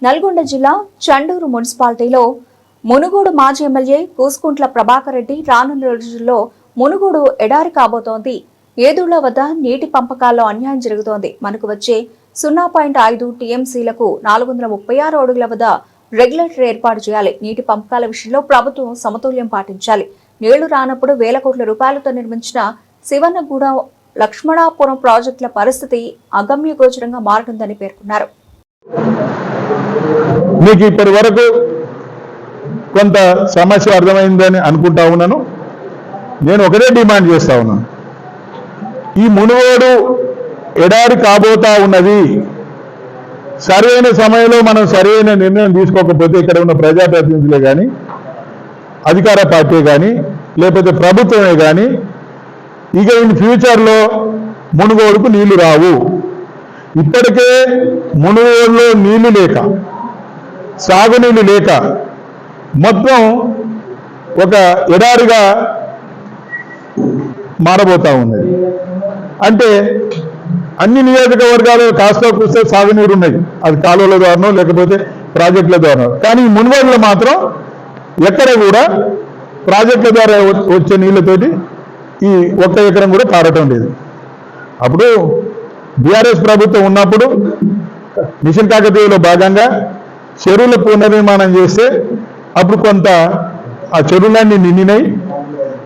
నల్గొండ జిల్లా చండూరు మున్సిపాలిటీలో మునుగోడు మాజీ ఎమ్మెల్యే కూసుకుంట్ల ప్రభాకర్ రెడ్డి రానున్న రోజుల్లో మునుగోడు ఎడారి కాబోతోంది. ఏదుళ్ల వద్ద నీటి పంపకాల్లో అన్యాయం జరుగుతోంది. మనకు వచ్చే 0.5 టీఎంసీలకు 436 అడుగుల వద్ద రెగ్యులేటర్ ఏర్పాటు చేయాలి. నీటి పంపకాల విషయంలో ప్రభుత్వం సమతుల్యం పాటించాలి. నీళ్లు రానప్పుడు వేల కోట్ల రూపాయలతో నిర్మించిన శివన్నగూడ లక్ష్మణాపురం ప్రాజెక్టుల పరిస్థితి అగమ్యగోచరంగా మారుతుందని పేర్కొన్నారు. మీకు ఇప్పటి వరకు కొంత సమస్య అర్థమైందని అనుకుంటా ఉన్నాను. నేను ఒకటే డిమాండ్ చేస్తా ఉన్నాను, ఈ మునుగోడు ఎడారి కాబోతా ఉన్నది. సరైన సమయంలో మనం సరైన నిర్ణయం తీసుకోకపోతే ఇక్కడ ఉన్న ప్రజాప్రతినిధులే కానీ, అధికార పార్టీ కానీ, లేకపోతే ప్రభుత్వమే కానీ ఇక ఇన్ ఫ్యూచర్లో మునుగోడుకు నీళ్లు రావు. ఇప్పటికే మునుగోడులో నీళ్లు లేక, సాగునీళ్ళు లేక మొత్తం ఒక ఎడారిగా మారబోతా ఉన్నది. అంటే అన్ని నియోజకవర్గాలు కాస్త కూస్తే సాగునీరు ఉన్నాయి, అది కాలువల ద్వారానో లేకపోతే ప్రాజెక్టుల ద్వారా. కానీ మునుగోడులో మాత్రం ఎక్కడ కూడా ప్రాజెక్టుల ద్వారా వచ్చే నీళ్ళతోటి ఈ 1 ఎకరం కూడా పారటం లేదు. అప్పుడు బీఆర్ఎస్ ప్రభుత్వం ఉన్నప్పుడు మిషన్ కాకతీయలో భాగంగా చెరువుల పునర్నిర్మాణం చేస్తే అప్పుడు కొంత ఆ చెరువులన్నీ నిండినాయి,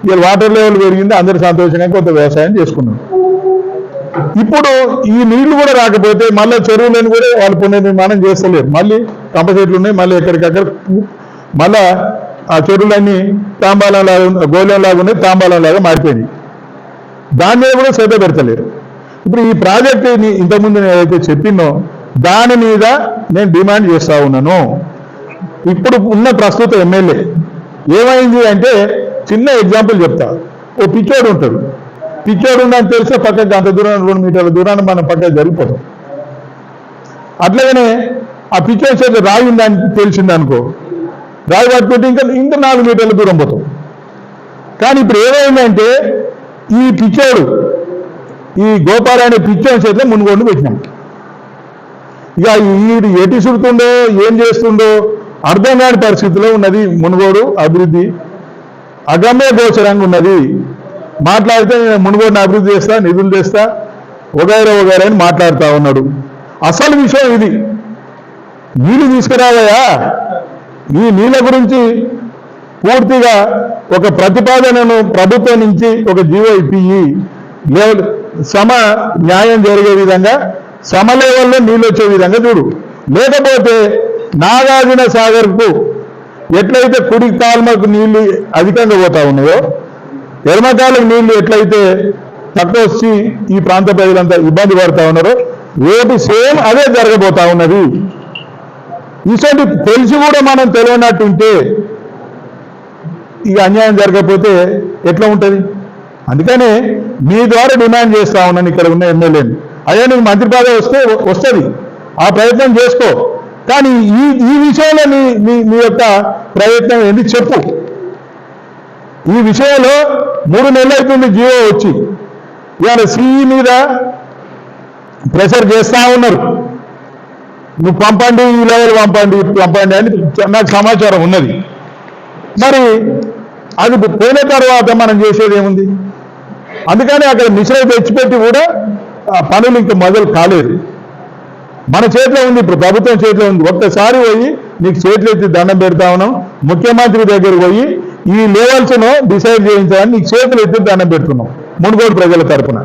ఇక వాటర్ లెవెల్ పెరిగింది, అందరూ సంతోషంగా కొంత వ్యవసాయం చేసుకున్నాం. ఇప్పుడు ఈ నీళ్లు కూడా రాకపోతే మళ్ళీ చెరువులను కూడా వాళ్ళు పునర్నిర్మాణం చేస్తలేరు. మళ్ళీ కంప చెట్లు ఉన్నాయి, మళ్ళీ ఎక్కడికక్కడ మళ్ళా ఆ చెరువులన్నీ తాంబాలంలాగా, గోళంలాగా ఉన్నాయి, తాంబాలంలాగా మారిపోయినాయి. దాని మీద కూడా శ్రద్ధ పెడతలేరు. ఇప్పుడు ఈ ప్రాజెక్టు ఇంతకుముందు నేను ఏదైతే చెప్పినో దాని మీద నేను డిమాండ్ చేస్తా ఉన్నాను. ఇప్పుడు ఉన్న ప్రస్తుత ఎమ్మెల్యే ఏమైంది అంటే, చిన్న ఎగ్జాంపుల్ చెప్తా. ఓ పిచ్చోడు ఉంటాడు, పిచ్చోడు ఉందని తెలిస్తే పక్కకి అంత దూరం 2 మీటర్ల దూరాన్ని మనం పక్కకి జరిగిపోతాం. అట్లాగనే ఆ పిచ్చోడి చేత రాయి ఉందని తెలిసిందనుకో, రాయి పట్టుకుంటే ఇంకా 4 మీటర్ల దూరం పోతాం. కానీ ఇప్పుడు ఏమైందంటే ఈ పిచ్చోడు, ఈ గోపాల్ అనే పిచ్చోడి చేతిలో మునుగోడును పెట్టినాం. ఇక వీడు ఎటు సుడుతుండో ఏం చేస్తుండో అర్థం కాని పరిస్థితిలో ఉన్నది. మునుగోడు అభివృద్ధి అగమ్య గోచరంగా ఉన్నది. మాట్లాడితే నేను మునుగోడుని అభివృద్ధి చేస్తా, నిధులు తెస్తా, వగైరా అని మాట్లాడుతూ ఉన్నాడు. అసలు విషయం ఇది. నీళ్ళు తీసుకురావయా, ఈ నీళ్ళ గురించి పూర్తిగా ఒక ప్రతిపాదనను ప్రభుత్వం నుంచి ఒక జీవో ఇప్పియి, న్యాయం జరిగే విధంగా సమలెవెల్లో నీళ్ళు వచ్చే విధంగా చూడు. లేకపోతే నాగార్జున సాగర్కు ఎట్లయితే కుడి కాల్మకు నీళ్లు అధికంగా పోతా ఉన్నాయో, ఎడమకాలకు నీళ్లు ఎట్లయితే తక్కువ వచ్చి ఈ ప్రాంత ప్రజలంతా ఇబ్బంది పడతా ఉన్నారో, రేపు సేమ్ అదే జరగబోతా ఉన్నది. ఇటువంటి తెలిసి కూడా మనం తెలియనట్టుంటే ఇక అన్యాయం జరగకపోతే ఎట్లా ఉంటుంది? అందుకనే మీ ద్వారా డిమాండ్ చేస్తా ఉన్నాను ఇక్కడ ఉన్న ఎమ్మెల్యేని, అయ్యా నీకు మంత్రి పదవి వస్తుంది, ఆ ప్రయత్నం చేసుకో. కానీ ఈ విషయంలో నీ యొక్క ప్రయత్నం ఏంటి చెప్పు. ఈ విషయంలో 3 నెలలు అవుతుంది జీవో వచ్చి, ఇవాళ సిఈ మీద ప్రెషర్ చేస్తూ ఉన్నారు. నువ్వు పంపండి, ఈ లెవెల్ పంపండి అని నాకు సమాచారం ఉన్నది. మరి అది పోయిన తర్వాత మనం చేసేది ఏముంది? అందుకని అక్కడ మిషన్ తెచ్చిపెట్టి కూడా పనులు ఇంకా మొదలు కాలేదు. మన చేతిలో ఉంది, ఇప్పుడు ప్రభుత్వం చేతిలో ఉంది. ఒక్కసారి పోయి నీకు చేతులు ఎత్తి దండం పెడతా ఉన్నాం, ముఖ్యమంత్రి దగ్గరికి పోయి ఈ లెవెల్స్ను డిసైడ్ చేయించాలని నీకు చేతులు ఎత్తి దండం పెడుతున్నాం మునుగోడు ప్రజల తరఫున.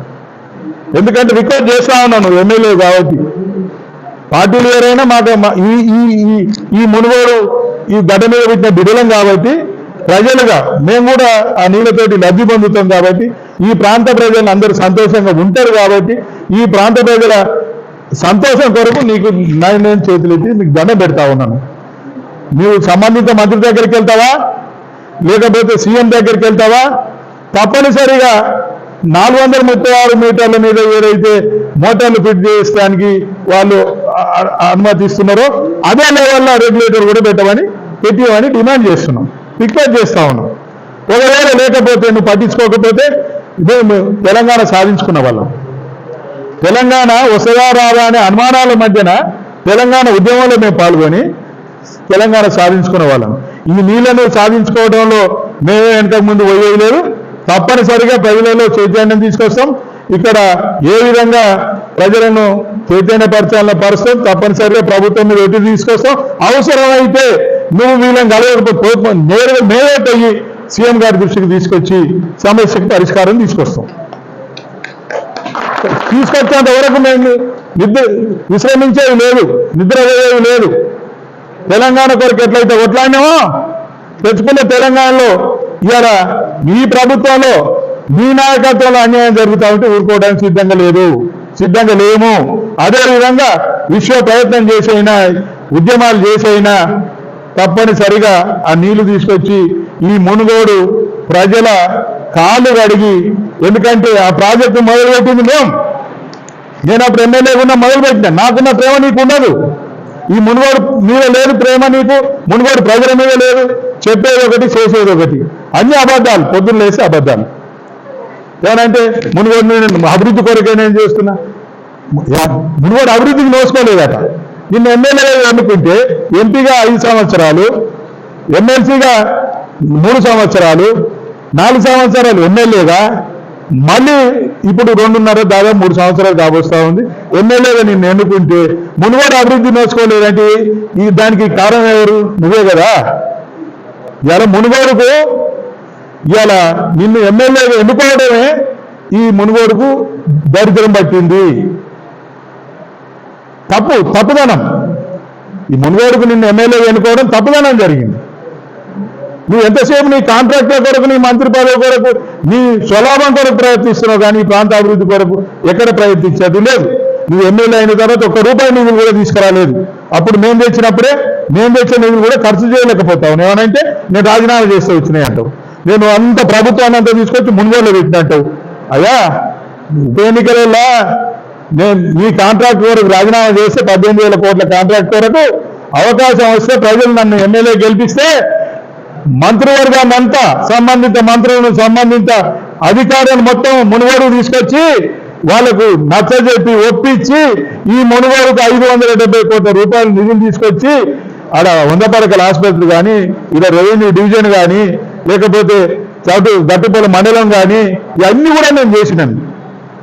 ఎందుకంటే రిక్వెస్ట్ చేస్తా ఉన్నాను, ఎమ్మెల్యే కాబట్టి, పార్టీలు ఎవరైనా మాకు ఈ మునుగోడు ఈ గడ్డ మీద పెట్టిన బిడలం కాబట్టి ప్రజలుగా మేము కూడా ఆ నీళ్ళతోటి లబ్ధి పొందుతాం కాబట్టి, ఈ ప్రాంత ప్రజలు అందరూ సంతోషంగా ఉంటారు కాబట్టి, ఈ ప్రాంత ప్రజల సంతోషం కొరకు నీకు నేను చేతులెత్తి నీకు దండం పెడతా ఉన్నాను. నీవు సంబంధిత మంత్రి దగ్గరికి వెళ్తావా, లేకపోతే సీఎం దగ్గరికి వెళ్తావా? తప్పనిసరిగా 436 మీటర్ల మీద ఏదైతే మోటార్లు ఫిట్ చేయడానికి వాళ్ళు అనుమతిస్తున్నారో అదే లెవెల్లో రెగ్యులేటర్ కూడా పెట్టమని డిమాండ్ చేస్తున్నాం, రిక్వెస్ట్ చేస్తా ఉన్నాం. ఒకవేళ లేకపోతే నువ్వు పట్టించుకోకపోతే ఇదే తెలంగాణ సాధించుకున్న వాళ్ళం. తెలంగాణ వస్తుందా రాదా అనే అనుమానాల మధ్యన తెలంగాణ ఉద్యమంలో మేము పాల్గొని తెలంగాణ సాధించుకునే వాళ్ళం. ఈ నీళ్లను సాధించుకోవడంలో మేమే ఇంతకు ముందు పోయేయలేదు. తప్పనిసరిగా ప్రజలలో చైతన్యం తీసుకొస్తాం. ఇక్కడ ఏ విధంగా ప్రజలను చైతన్యపరచాలన్న పరుస్తాం. తప్పనిసరిగా ప్రభుత్వం మీద ఒత్తిడి తీసుకొస్తాం. అవసరమైతే నువ్వు వీళ్ళని కలగకపోతే మేమే పోయి సీఎం గారి దృష్టికి తీసుకొచ్చి సమస్యకు పరిష్కారం తీసుకొస్తాం. తీసుకొచ్చేంత వరకు మేము విశ్రమించేది లేదు, నిద్రపోయేది లేదు. తెలంగాణ కొరకు ఎట్లయితే కొట్లాడినామో తెచ్చుకున్న తెలంగాణలో ఇవాళ మీ ప్రభుత్వంలో మీ నాయకత్వంలో అన్యాయం జరుగుతూ ఉంటే ఊరుకోవడానికి సిద్ధంగా లేము. అదేవిధంగా విశ్వ ప్రయత్నం చేసైనా ఉద్యమాలు చేసైనా తప్పనిసరిగా ఆ నీళ్లు తీసుకొచ్చి ఈ మునుగోడు ప్రజల కాళ్ళు కడిగి, ఎందుకంటే ఆ ప్రాజెక్టు మొదలుపెట్టింది నేను అప్పుడు ఎమ్మెల్యే ఉన్నా మొదలుపెట్టినా. నాకున్న ప్రేమ నీకు ఉండదు. ఈ మునుగోడు మీద లేదు ప్రేమ నీకు, మునుగోడు ప్రజల మీద లేదు. చెప్పేది ఒకటి, చేసేది ఒకటి, అన్ని అబద్ధాలు, పొద్దున్న లేసి అబద్ధాలు. ఏమంటే మునుగోడు నేను అభివృద్ధి కొరకే నేను చేస్తున్నా. మునుగోడు అభివృద్ధికి నోసుకోలేదట. నిన్న ఎమ్మెల్యే అనుకుంటే ఎంపీగా 5 సంవత్సరాలు, ఎమ్మెల్సీగా 3 సంవత్సరాలు, 4 సంవత్సరాలు ఎమ్మెల్యేగా, మళ్ళీ ఇప్పుడు 2.5 దాదాపు 3 సంవత్సరాలు కాబోస్తా ఉంది. ఎమ్మెల్యేగా నిన్ను ఎన్నుకుంటే మునుగోడు అభివృద్ధి నోచుకోలేదంటే దానికి కారణం ఎవరు? నువ్వే కదా. ఇవాళ మునుగోడుకు ఇవాళ నిన్ను ఎమ్మెల్యేగా ఎన్నుకోవడమే ఈ మునుగోడుకు దరిద్రం పట్టింది. తప్పుదనం. ఈ మునుగోడుకు నిన్ను ఎమ్మెల్యేగా ఎన్నుకోవడం తప్పుదనం జరిగింది. నువ్వు ఎంతసేపు నీ కాంట్రాక్టర్ కొరకు, నీ మంత్రి పదవి కొరకు, నీ స్వలాభం కొరకు ప్రయత్నిస్తున్నావు, కానీ ఈ ప్రాంత అభివృద్ధి కొరకు ఎక్కడ ప్రయత్నించేది లేదు. నువ్వు ఎమ్మెల్యే అయిన తర్వాత ₹1 నిధులు కూడా తీసుకురాలేదు. అప్పుడు మేము తెచ్చిన నిధులు కూడా ఖర్చు చేయలేకపోతావు. ఏమనంటే నేను రాజీనామా చేస్తే వచ్చినాయి అంటావు. నేను అంత ప్రభుత్వాన్ని అంతా తీసుకొచ్చి మునుగోడులో పెట్టినట్టావు. అయ్యా, ఉప ఎన్నికలలో నేను ఈ కాంట్రాక్ట్ కొరకు రాజీనామా చేస్తే 18,000 కోట్ల కాంట్రాక్ట్ కొరకు అవకాశం వస్తే ప్రజలు నన్ను ఎమ్మెల్యే గెలిపిస్తే మంత్రివర్గాన్ని అంతా, సంబంధిత మంత్రులను, సంబంధిత అధికారులను మొత్తం మునుగోడు తీసుకొచ్చి వాళ్లకు నచ్చజెప్పి ఒప్పించి ఈ మునుగోడుకు 570 కోట్ల రూపాయల నిధులు తీసుకొచ్చి ఆడ 100 పడకల ఆసుపత్రి కానీ, ఇలా రెవెన్యూ డివిజన్ కానీ, లేకపోతే గట్టుపల్లి మండలం కానీ, ఇవన్నీ కూడా నేను చేసినాను.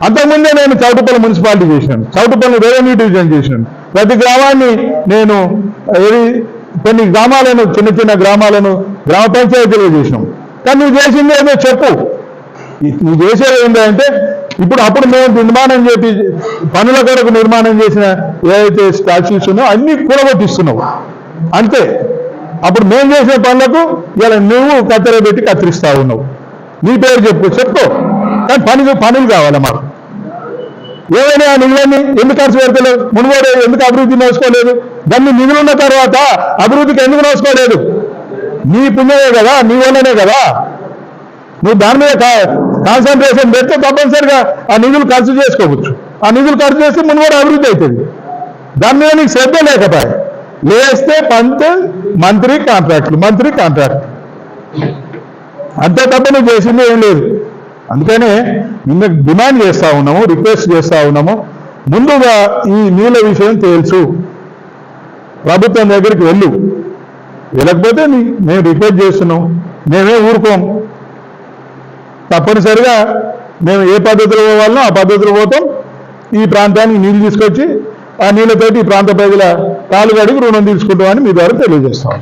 అంతకుముందే నేను చౌటుపల్లి మున్సిపాలిటీ చేసినాను, చౌటుపల్లి రెవెన్యూ డివిజన్ చేసినాను. ప్రతి గ్రామాన్ని నేను కొన్ని గ్రామాలను, చిన్న గ్రామాలను గ్రామ పంచాయతీలో చేసినాం. కానీ నువ్వు చేసింది ఏదో చెప్పు. నువ్వు చేసేది ఏంటంటే అప్పుడు మేము నిర్మాణం చేసి పనుల కొరకు నిర్మాణం చేసిన ఏదైతే స్టాచ్యూస్ ఉన్నాయో అన్ని కూడగొట్టిస్తున్నావు అంతే. అప్పుడు మేము చేసిన పనులకు ఇలా నువ్వు కత్తెర పెట్టి కత్తిరిస్తా ఉన్నావు. నీ పేరు చెప్పు, కానీ పనులు కావాలి మాకు. ఏమైనా ఆ నిధులన్నీ ఎందుకు ఖర్చు పెడతలేవు? మునుగోడు ఎందుకు అభివృద్ధి నోసుకోలేదు? దాన్ని నిధులు ఉన్న తర్వాత అభివృద్ధికి ఎందుకు నోసుకోలేదు? నీ పుణ్యమే కదా, నీ వల్లనే కదా. నువ్వు దాని మీద కాన్సన్ట్రేషన్ పెడితే తప్పనిసరిగా ఆ నిధులు ఖర్చు చేసుకోవచ్చు. ఆ నిధులు ఖర్చు చేస్తే మునుగోడు అభివృద్ధి అవుతుంది. దాని మీద నీకు శ్రద్ధ లేకపోయా. లేస్తే మంత్రి కాంట్రాక్ట్ అంతే తప్ప నువ్వు చేసింది ఏం లేదు. అందుకనే నిన్న డిమాండ్ చేస్తూ ఉన్నాము, రిక్వెస్ట్ చేస్తూ ఉన్నాము, ముందుగా ఈ నీళ్ళ విషయం తెలుసు, ప్రభుత్వం దగ్గరికి వెళ్ళకపోతే మేము రిక్వెస్ట్ చేస్తున్నాం. మేమే ఊరుకోం. తప్పనిసరిగా మేము ఏ పద్ధతిలో పోవాలనో ఆ పద్ధతిలో పోతాం. ఈ ప్రాంతానికి నీళ్ళు తీసుకొచ్చి ఆ నీళ్ళతోటి ఈ ప్రాంత ప్రజల కాలు కడిగి రుణం తీసుకుంటామని మీ ద్వారా తెలియజేస్తాం.